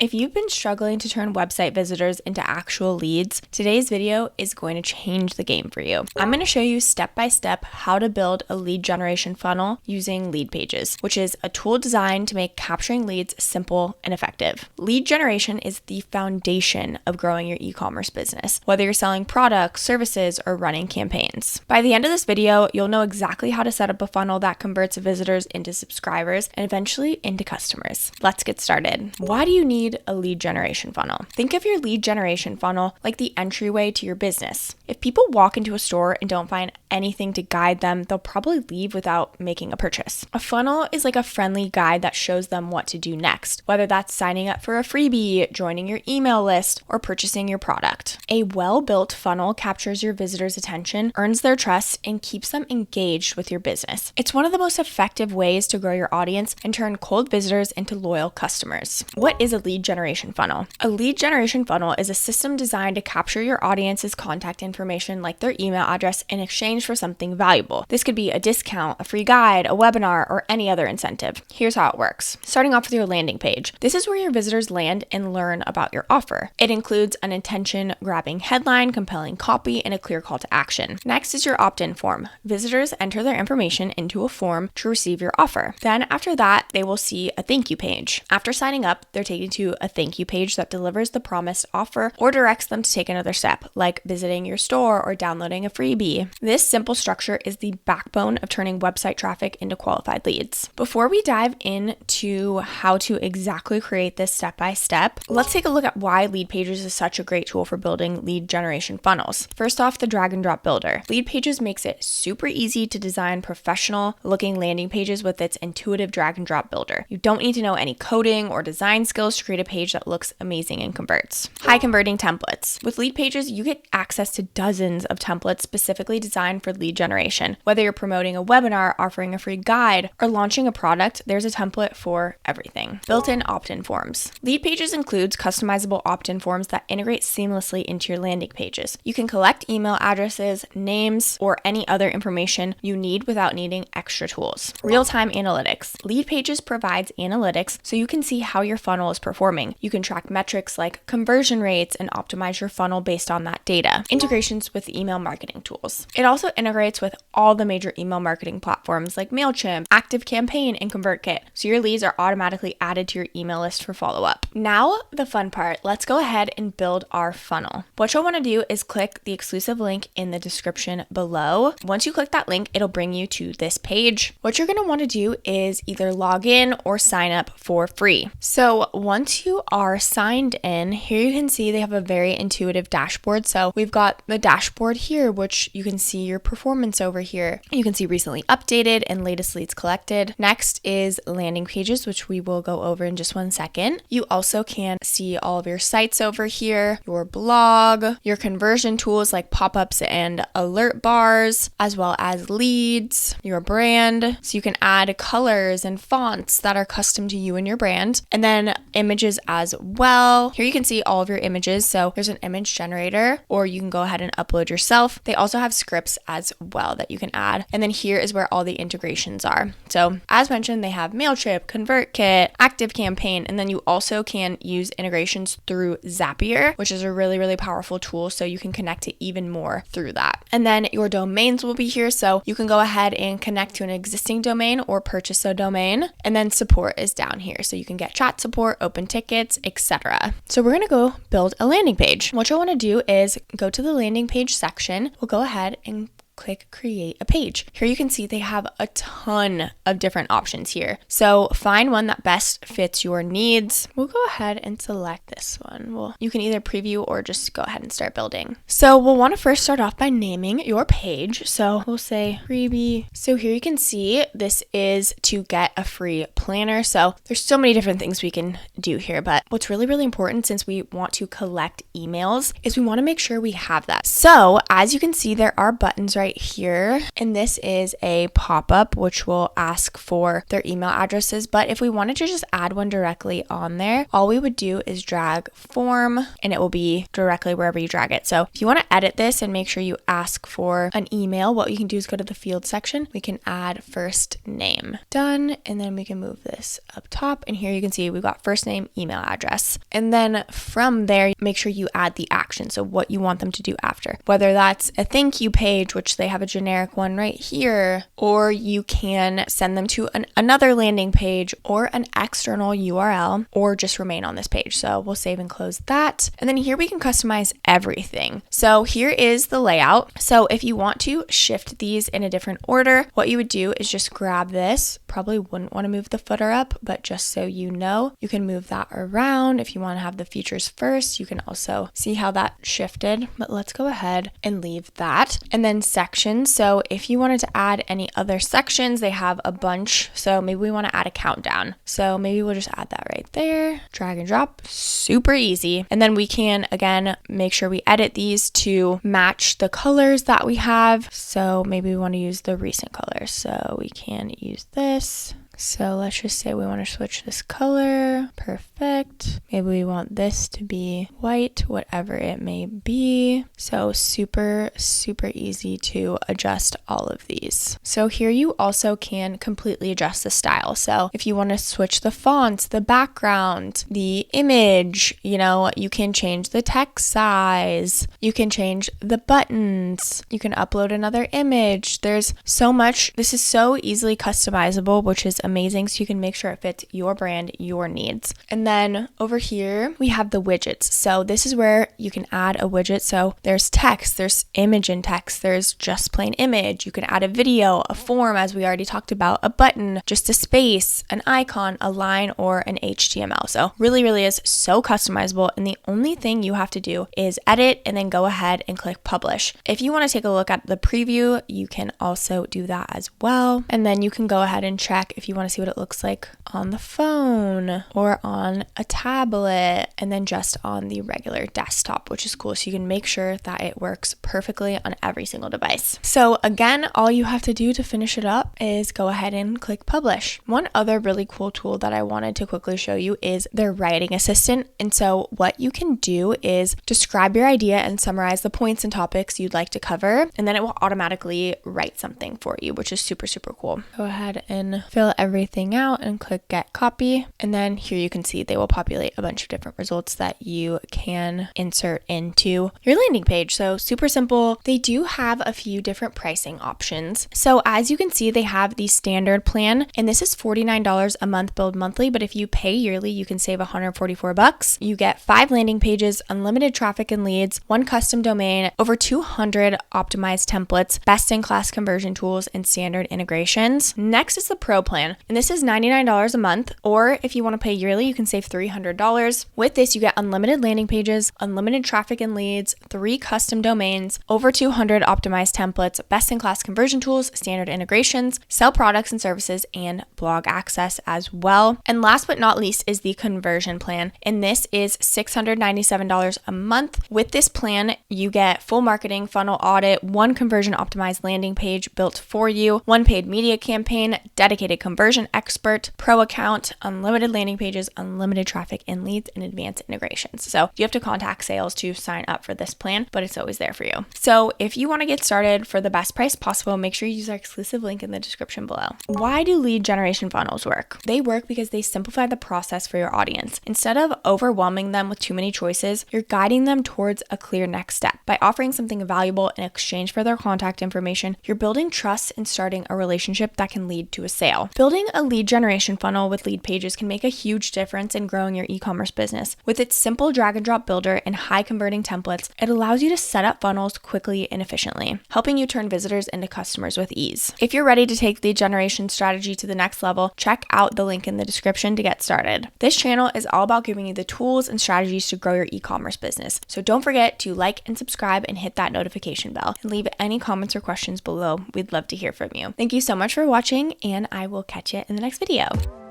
If you've been struggling to turn website visitors into actual leads, today's video is going to change the game for you. I'm going to show you step by step how to build a lead generation funnel using Leadpages, which is a tool designed to make capturing leads simple and effective. Lead generation is the foundation of growing your e-commerce business, whether you're selling products, services, or running campaigns. By the end of this video, you'll know exactly how to set up a funnel that converts visitors into subscribers and eventually into customers. Let's get started. Why do you need a lead generation funnel? Think of your lead generation funnel like the entryway to your business. If people walk into a store and don't find anything to guide them, they'll probably leave without making a purchase. A funnel is like a friendly guide that shows them what to do next, whether that's signing up for a freebie, joining your email list, or purchasing your product. A well-built funnel captures your visitors' attention, earns their trust, and keeps them engaged with your business. It's one of the most effective ways to grow your audience and turn cold visitors into loyal customers. What is a lead generation funnel? A lead generation funnel is a system designed to capture your audience's contact information like their email address in exchange for something valuable. This could be a discount, a free guide, a webinar, or any other incentive. Here's how it works. Starting off with your landing page. This is where your visitors land and learn about your offer. It includes an attention-grabbing headline, compelling copy, and a clear call to action. Next is your opt-in form. Visitors enter their information into a form to receive your offer. Then after that, they will see a thank you page. After signing up, they're taken to a thank you page that delivers the promised offer or directs them to take another step, like visiting your store or downloading a freebie. This simple structure is the backbone of turning website traffic into qualified leads. Before we dive into how to exactly create this step by step, let's take a look at why Leadpages is such a great tool for building lead generation funnels. First off, the drag and drop builder. Leadpages makes it super easy to design professional looking landing pages with its intuitive drag and drop builder. You don't need to know any coding or design skills to create a page that looks amazing and converts. High converting templates. With Leadpages, you get access to dozens of templates specifically designed for lead generation. Whether you're promoting a webinar, offering a free guide, or launching a product, there's a template for everything. Built-in opt-in forms. Leadpages includes customizable opt-in forms that integrate seamlessly into your landing pages. You can collect email addresses, names, or any other information you need without needing extra tools. Real-time analytics. Leadpages provides analytics so you can see how your funnel is performing. You can track metrics like conversion rates and optimize your funnel based on that data. Integrations with email marketing tools. It also integrates with all the major email marketing platforms like MailChimp, ActiveCampaign, and ConvertKit, so your leads are automatically added to your email list for follow-up. Now, the fun part. Let's go ahead and build our funnel. What you'll want to do is click the exclusive link in the description below. Once you click that link, it'll bring you to this page. What you're going to want to do is either log in or sign up for free. So once you are signed in, here you can see they have a very intuitive dashboard. So we've got the dashboard here, which you can see your performance over here. You can see recently updated and latest leads collected. Next is landing pages, which we will go over in just one second. You also can see all of your sites over here, your blog, your conversion tools like pop-ups and alert bars, as well as leads, your brand. So you can add colors and fonts that are custom to you and your brand, and then images as well. Here you can see all of your images. So there's an image generator, or you can go ahead and upload yourself. They also have scripts as well that you can add. And then here is where all the integrations are. So as mentioned, they have MailChimp, ConvertKit, ActiveCampaign, and then you also can use integrations through Zapier, which is a really, really powerful tool. So you can connect to even more through that. And then your domains will be here. So you can go ahead and connect to an existing domain or purchase a domain. And then support is down here. So you can get chat support, open tickets, etc. So we're going to go build a landing page. What you'll want to do is go to the landing page section. We'll go ahead and click create a page. Here you can see they have a ton of different options here. So find one that best fits your needs. We'll go ahead and select this one. Well, you can either preview or just go ahead and start building. So we'll want to first start off by naming your page. So we'll say freebie. So here you can see this is to get a free planner. So there's so many different things we can do here, but what's really, really important since we want to collect emails is we want to make sure we have that. So as you can see, there are buttons right right here. And this is a pop-up which will ask for their email addresses. But if we wanted to just add one directly on there, all we would do is drag form and it will be directly wherever you drag it. So if you want to edit this and make sure you ask for an email, what you can do is go to the field section. We can add first name. Done. And then we can move this up top. And here you can see we've got first name, email address. And then from there, make sure you add the action. So what you want them to do after, whether that's a thank you page, which they have a generic one right here, or you can send them to another landing page or an external URL, or just remain on this page. So we'll save and close that. And then here we can customize everything. So here is the layout. So if you want to shift these in a different order, what you would do is just grab this. Probably wouldn't want to move the footer up, but just so you know, you can move that around. If you want to have the features first, you can also see how that shifted, but let's go ahead and leave that. And then sections. So if you wanted to add any other sections, they have a bunch. So maybe we want to add a countdown. So maybe we'll just add that right there. Drag and drop. Super easy. And then we can, again, make sure we edit these to match the colors that we have. So maybe we want to use the recent colors. So we can use this. So let's just say we want to switch this color. Perfect. Maybe we want this to be white, whatever it may be. So super, super easy to adjust all of these. So here you also can completely adjust the style. So if you want to switch the fonts, the background, the image, you can change the text size. You can change the buttons. You can upload another image. There's so much. This is so easily customizable, which is amazing. So you can make sure it fits your brand, your needs. And then over here, we have the widgets. So this is where you can add a widget. So there's text, there's image and text, there's just plain image. You can add a video, a form, as we already talked about, a button, just a space, an icon, a line, or an HTML. So really, really is so customizable. And the only thing you have to do is edit and then go ahead and click publish. If you want to take a look at the preview, you can also do that as well. And then you can go ahead and check if you want to see what it looks like on the phone or on a tablet, and then just on the regular desktop, which is cool. So you can make sure that it works perfectly on every single device. So again, all you have to do to finish it up is go ahead and click publish. One other really cool tool that I wanted to quickly show you is their writing assistant. And so what you can do is describe your idea and summarize the points and topics you'd like to cover, and then it will automatically write something for you, which is super, super cool. Go ahead and fill everything out and click get copy. And then here you can see they will populate a bunch of different results that you can insert into your landing page. So super simple. They do have a few different pricing options. So as you can see, they have the standard plan, and this is $49 a month billed monthly, but if you pay yearly, you can save $144. You get 5 landing pages, unlimited traffic and leads, 1 custom domain, over 200 optimized templates, best-in-class conversion tools, and standard integrations. Next is the Pro plan, and this is $99 a month, or if you want to pay yearly, you can save $300. With this, you get unlimited landing pages, unlimited traffic and leads, 3 custom domains, over 200 optimized templates, best-in-class conversion tools, standard integrations, sell products and services, and blog access as well. And last but not least is the conversion plan, and this is $697 a month. With this plan, you get full marketing funnel audit, 1 conversion optimized landing page built for you, 1 paid media campaign, dedicated conversion expert, pro account, unlimited landing pages, unlimited traffic and leads, and advanced integrations. So you have to contact sales to sign up for this plan, but it's always there for you. So if you want to get started for the best price possible, make sure you use our exclusive link in the description below. Why do lead generation funnels work? They work because they simplify the process for your audience. Instead of overwhelming them with too many choices, you're guiding them towards a clear next step. By offering something valuable in exchange for their contact information, you're building trust and starting a relationship that can lead to a sale. Building a lead generation funnel with Leadpages can make a huge difference in growing your e-commerce business. With its simple drag and drop builder and high converting templates, it allows you to set up funnels quickly and efficiently, helping you turn visitors into customers with ease. If you're ready to take lead generation strategy to the next level, check out the link in the description to get started. This channel is all about giving you the tools and strategies to grow your e-commerce business. So don't forget to like and subscribe and hit that notification bell, and leave any comments or questions below. We'd love to hear from you. Thank you so much for watching, and I will catch you in the next video.